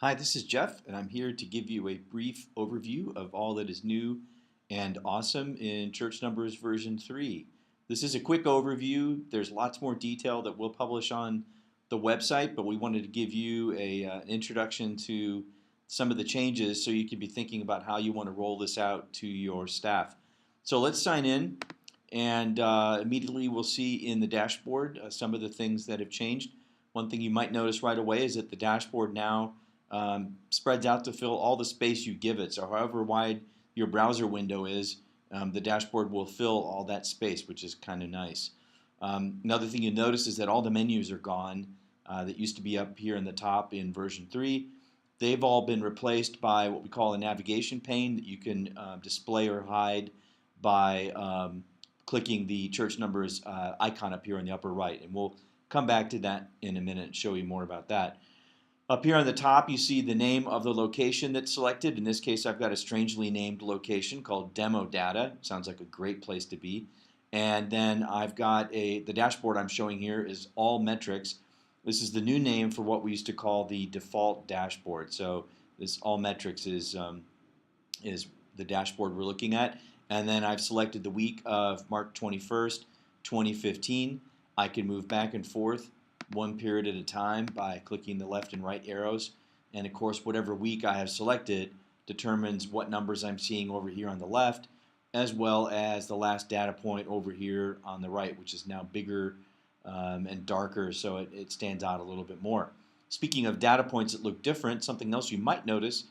Hi, this is Jeff, and I'm here to give you a brief overview of all that is new and awesome in Church Numbers version 3. This is a quick overview. There's lots more detail that we'll publish on the website, but we wanted to give you an introduction to some of the changes so you can be thinking about how you want to roll this out to your staff. So let's sign in, and immediately we'll see in the dashboard some of the things that have changed. One thing you might notice right away is that the dashboard now spreads out to fill all the space you give it. So however wide your browser window is, the dashboard will fill all that space, which is kind of nice. Another thing you notice is that all the menus are gone that used to be up here in the top in version 3. They've all been replaced by what we call a navigation pane that you can display or hide by clicking the church numbers icon up here in the upper right. And we'll come back to that in a minute and show you more about that. Up here on the top, you see the name of the location that's selected. In this case, I've got a strangely named location called Demo Data. Sounds like a great place to be. And then I've got the dashboard I'm showing here is All Metrics. This is the new name for what we used to call the default dashboard. So this All Metrics is the dashboard we're looking at. And then I've selected the week of March 21st, 2015. I can move back and forth one period at a time by clicking the left and right arrows. And of course, whatever week I have selected determines what numbers I'm seeing over here on the left, as well as the last data point over here on the right, which is now bigger and darker, so it stands out a little bit more. Speaking of data points that look different, something else you might notice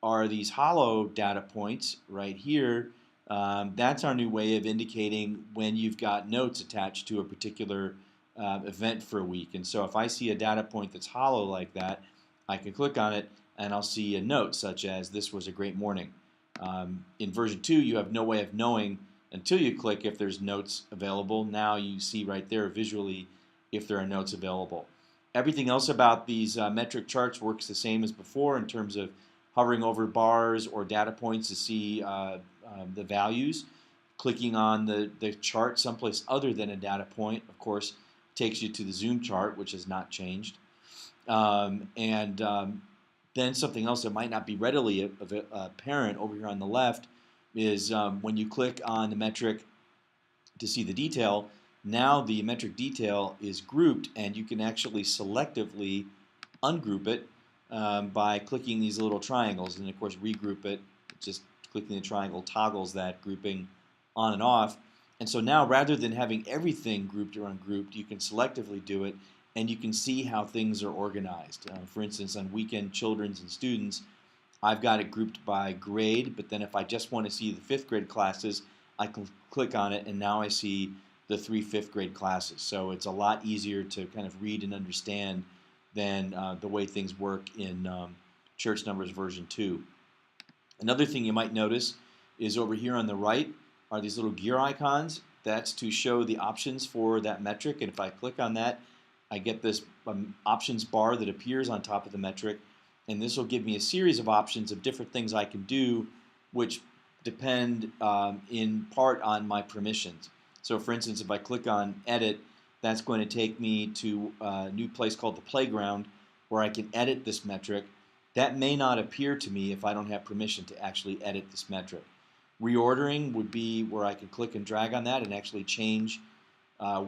are these hollow data points right here. That's our new way of indicating when you've got notes attached to a particular event for a week. And so if I see a data point that's hollow like that, I can click on it and I'll see a note such as this was a great morning. In version 2, you have no way of knowing until you click if there's notes available. Now you see right there visually if there are notes available. Everything else about these metric charts works the same as before in terms of hovering over bars or data points to see the values. Clicking on the chart someplace other than a data point, of course, takes you to the zoom chart, which has not changed. Then something else that might not be readily apparent over here on the left is when you click on the metric to see the detail, now the metric detail is grouped and you can actually selectively ungroup it by clicking these little triangles, and of course regroup it. Just clicking the triangle toggles that grouping on and off. And so now rather than having everything grouped or ungrouped, you can selectively do it and you can see how things are organized. For instance, on weekend children's and students, I've got it grouped by grade, but then if I just want to see the 5th grade classes, I can click on it and now I see the 3 5th grade classes. So it's a lot easier to kind of read and understand than the way things work in Church Numbers version 2. Another thing you might notice is over here on the right are these little gear icons. That's to show the options for that metric, and if I click on that, I get this options bar that appears on top of the metric, and this will give me a series of options of different things I can do, which depend in part on my permissions. So for instance, if I click on edit, that's going to take me to a new place called the playground where I can edit this metric. That may not appear to me if I don't have permission to actually edit this metric. Reordering would be where I can click and drag on that and actually change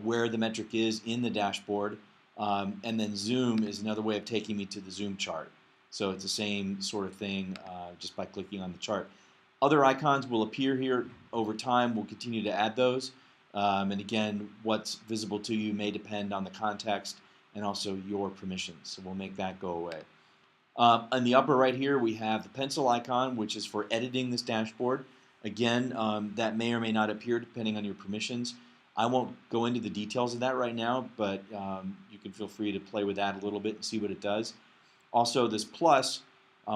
where the metric is in the dashboard. And then zoom is another way of taking me to the zoom chart. So it's the same sort of thing just by clicking on the chart. Other icons will appear here over time. We'll continue to add those. And again, what's visible to you may depend on the context and also your permissions. So we'll make that go away. On the upper right here, we have the pencil icon, which is for editing this dashboard. Again, that may or may not appear depending on your permissions. I won't go into the details of that right now, but you can feel free to play with that a little bit and see what it does. Also, this plus,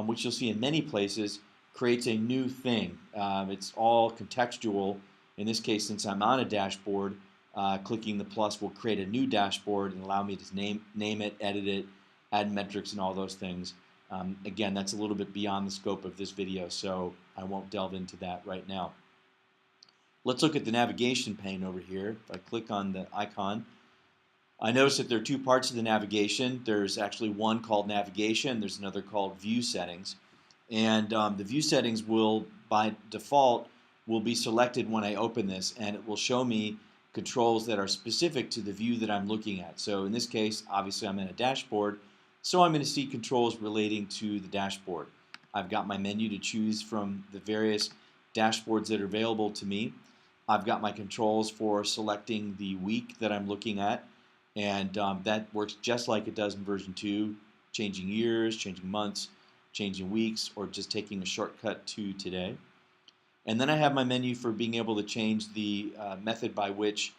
which you'll see in many places, creates a new thing. It's all contextual. In this case, since I'm on a dashboard, clicking the plus will create a new dashboard and allow me to name it, edit it, add metrics, and all those things. Again, that's a little bit beyond the scope of this video, so I won't delve into that right now. Let's look at the navigation pane over here. If I click on the icon, I noticed that there are two parts of the navigation. There's actually one called navigation. There's another called view settings. And the view settings will, by default, will be selected when I open this, and it will show me controls that are specific to the view that I'm looking at. So in this case, obviously I'm in a dashboard, so I'm going to see controls relating to the dashboard. I've got my menu to choose from the various dashboards that are available to me. I've got my controls for selecting the week that I'm looking at, and that works just like it does in version 2, changing years, changing months, changing weeks, or just taking a shortcut to today. And then I have my menu for being able to change the method by which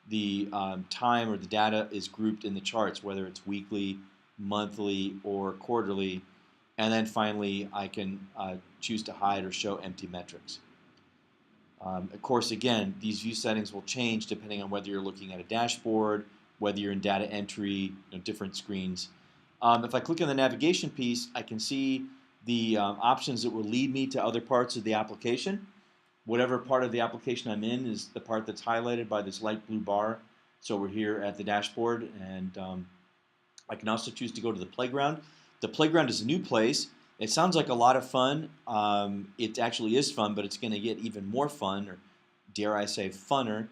the time or the data is grouped in the charts, whether it's weekly, monthly, or quarterly. And then finally, I can choose to hide or show empty metrics. Of course, again, these view settings will change depending on whether you're looking at a dashboard, whether you're in data entry, different screens. If I click on the navigation piece, I can see the options that will lead me to other parts of the application. Whatever part of the application I'm in is the part that's highlighted by this light blue bar. So we're here at the dashboard, and I can also choose to go to the playground. The playground is a new place. It sounds like a lot of fun. It actually is fun, but it's going to get even more fun, or dare I say funner,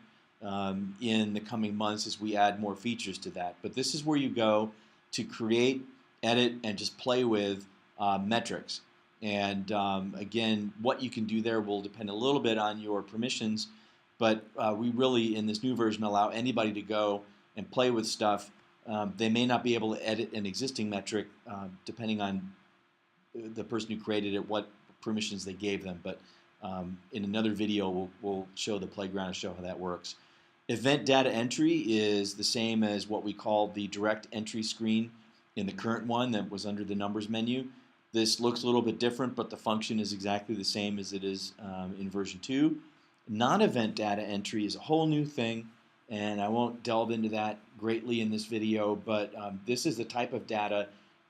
in the coming months as we add more features to that. But this is where you go to create, edit, and just play with metrics. And again, what you can do there will depend a little bit on your permissions, but we really, in this new version, allow anybody to go and play with stuff. They may not be able to edit an existing metric depending on the person who created it, what permissions they gave them. But in another video, we'll show the playground and show how that works. Event data entry is the same as what we call the direct entry screen in the current one that was under the numbers menu. This looks a little bit different, but the function is exactly the same as it is in version 2. Non-event data entry is a whole new thing, and I won't delve into that greatly in this video, but this is the type of data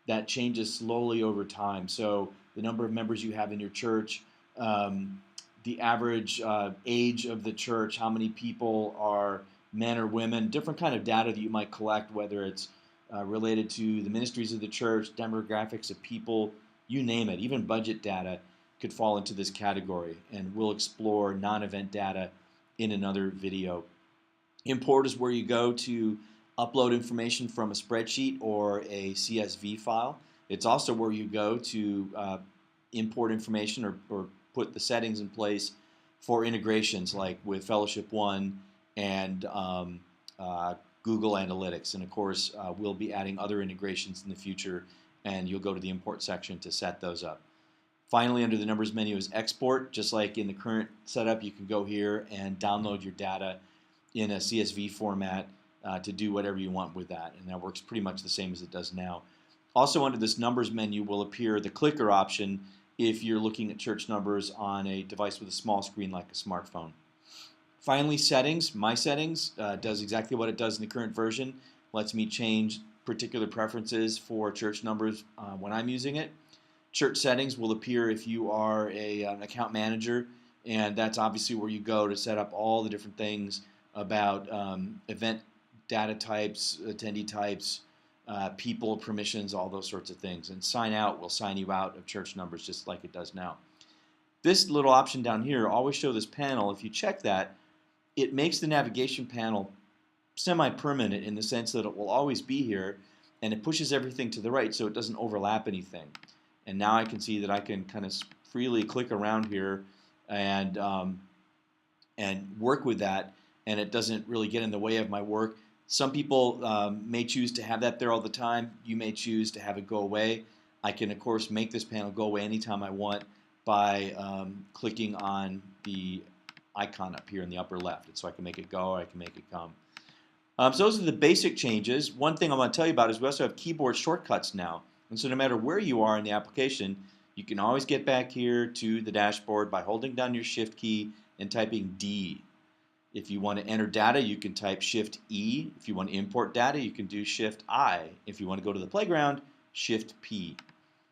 that changes slowly over time. So the number of members you have in your church, the average age of the church, how many people are men or women, different kind of data that you might collect, whether it's related to the ministries of the church, demographics of people, you name it. Even budget data could fall into this category, and we'll explore non-event data in another video. Import is where you go to upload information from a spreadsheet or a CSV file. It's also where you go to import information or put the settings in place for integrations like with Fellowship One and Google Analytics. And of course, we'll be adding other integrations in the future, and you'll go to the import section to set those up. Finally, under the numbers menu is export. Just like in the current setup, you can go here and download your data in a CSV format to do whatever you want with that, and that works pretty much the same as it does now. Also under this numbers menu will appear the clicker option if you're looking at church numbers on a device with a small screen like a smartphone. Finally, settings. My settings does exactly what it does in the current version. Lets me change particular preferences for church numbers when I'm using it. Church settings will appear if you are an account manager, and that's obviously where you go to set up all the different things about event data types, attendee types, people, permissions, all those sorts of things. And sign out will sign you out of church numbers just like it does now. This little option down here, always show this panel. If you check that, it makes the navigation panel semi-permanent in the sense that it will always be here, and it pushes everything to the right so it doesn't overlap anything. And now I can see that I can kind of freely click around here and work with that, and it doesn't really get in the way of my work. Some people may choose to have that there all the time. You may choose to have it go away. I can, of course, make this panel go away anytime I want by clicking on the icon up here in the upper left. And so I can make it go or I can make it come. So those are the basic changes. One thing I want to tell you about is we also have keyboard shortcuts now. And so no matter where you are in the application, you can always get back here to the dashboard by holding down your Shift key and typing D. If you want to enter data, you can type Shift E. If you want to import data, you can do Shift I. If you want to go to the playground, Shift P.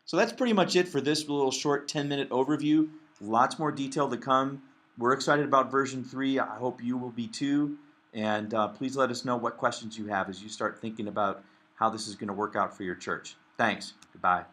So that's pretty much it for this little short 10-minute overview. Lots more detail to come. We're excited about version 3. I hope you will be too. And please let us know what questions you have as you start thinking about how this is going to work out for your church. Thanks. Goodbye.